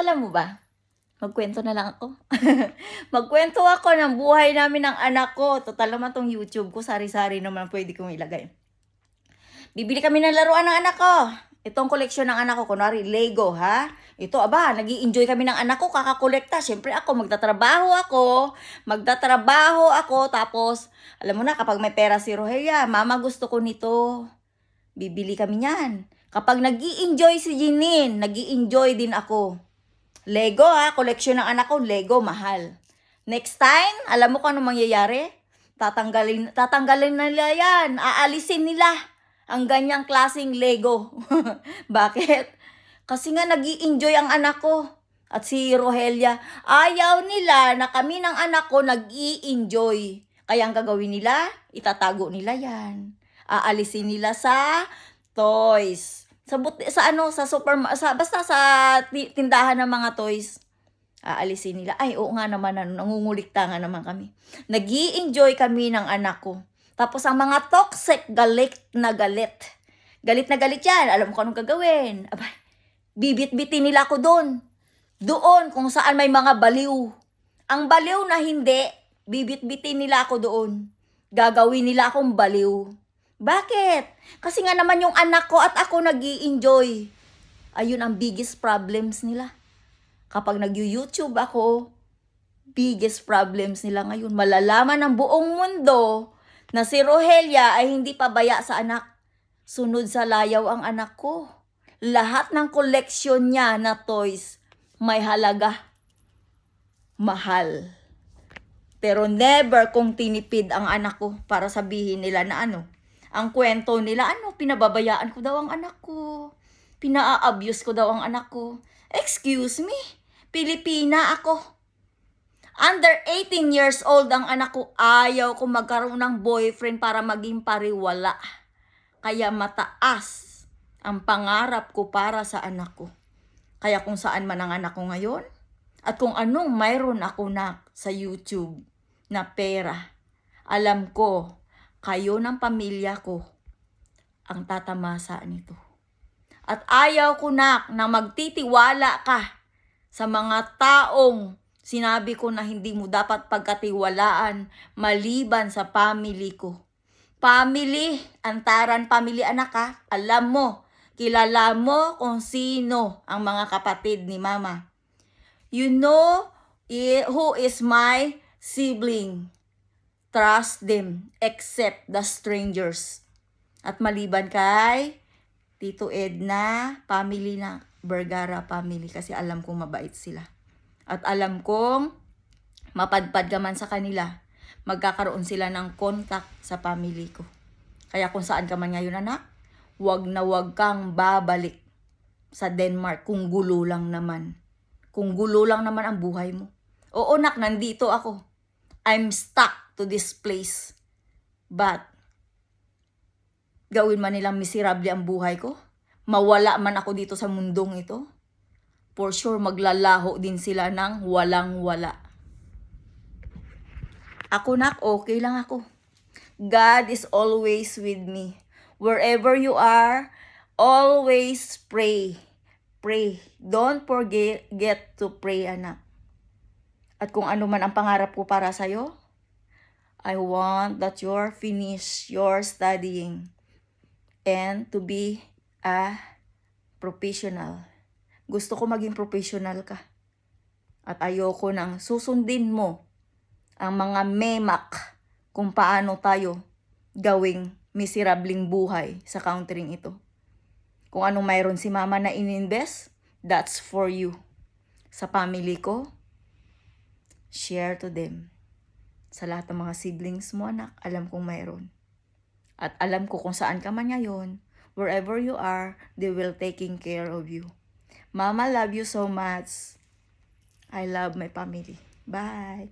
Alam mo ba, magkwento na lang ako. Magkwento ako ng buhay namin ng anak ko. Total naman tong YouTube ko, sari-sari naman pwede kong ilagay. Bibili kami ng laruan ng anak ko. Itong koleksyon ng anak ko, kunwari Lego, ha? Ito, nag-i-enjoy kami ng anak ko, kakakolekta. Siyempre ako, magtatrabaho ako, tapos, alam mo na, kapag may pera si Rogelia, mama gusto ko nito. Bibili kami niyan. Kapag nag-i-enjoy si Jeanine, nag-i-enjoy din ako. Lego koleksyon ng anak ko, Lego, mahal. Next time, alam mo kung ano mangyayari? Tatanggalin nila yan, aalisin nila ang ganyang klaseng Lego. Bakit? Kasi nga nag-i-enjoy ang anak ko. At si Rogelia, ayaw nila na kami ng anak ko nag-i-enjoy. Kaya ang gagawin nila, itatago nila yan. Aalisin nila sa toys. Basta sa tindahan ng mga toys. Aalisin nila. Ay, oo nga naman, nangungulikta nga naman kami. Nag-i-enjoy kami ng anak ko. Tapos ang mga toxic, galit na galit. Galit na galit yan. Alam mo kung anong gagawin. Abay, bibit-bitin nila ako doon. Doon kung saan may mga baliw. Ang baliw na hindi, bibit-bitin nila ako doon. Gagawin nila akong baliw. Bakit? Kasi nga naman yung anak ko at ako nag-i-enjoy. Ayun ang biggest problems nila. Kapag nag-YouTube ako, biggest problems nila ngayon. Malalaman ng buong mundo na si Rogelia ay hindi pabaya sa anak. Sunod sa layaw ang anak ko. Lahat ng koleksyon niya na toys may halaga. Mahal. Pero never kong tinipid ang anak ko para sabihin nila na ang kwento nila, pinababayaan ko daw ang anak ko. Pina-abuse ko daw ang anak ko. Excuse me, Pilipina ako. Under 18 years old ang anak ko, ayaw ko magkaroon ng boyfriend para maging pariwala. Kaya mataas ang pangarap ko para sa anak ko. Kaya kung saan man ang anak ko ngayon, at kung anong mayroon ako na sa YouTube na pera, alam ko, kayo ng pamilya ko ang tatamasa nito. At ayaw ko na magtitiwala ka sa mga taong sinabi ko na hindi mo dapat pagkatiwalaan maliban sa family ko. Family, antaran family anak alam mo, kilala mo kung sino ang mga kapatid ni mama. You know who is my sibling. Trust them, except the strangers. At maliban kay Tito Edna, family na, Vergara family, kasi alam kong mabait sila. At alam kong mapadpad ka man sa kanila, magkakaroon sila ng contact sa family ko. Kaya kung saan ka man ngayon anak, wag na wag kang babalik sa Denmark kung gulo lang naman. Kung gulo lang naman ang buhay mo. Oo nak, nandito ako. I'm stuck to this place. But, gawin man nilang miserable ang buhay ko, mawala man ako dito sa mundong ito, for sure maglalaho din sila ng walang-wala. Ako nak, okay lang ako. God is always with me. Wherever you are, always pray. Pray. Don't forget to pray, anak. At kung ano man ang pangarap ko para sa'yo, I want that you're finished your studying and to be a professional. Gusto ko maging professional ka. At ayoko nang susundin mo ang mga memak kung paano tayo gawing miserabling buhay sa countryng ito. Kung anong mayroon si mama na ininvest, that's for you. Sa family ko, share to them. Sa lahat ng mga siblings mo anak, alam kong mayroon. At alam ko kung saan ka man ngayon, wherever you are, they will taking care of you. Mama love you so much. I love my family. Bye.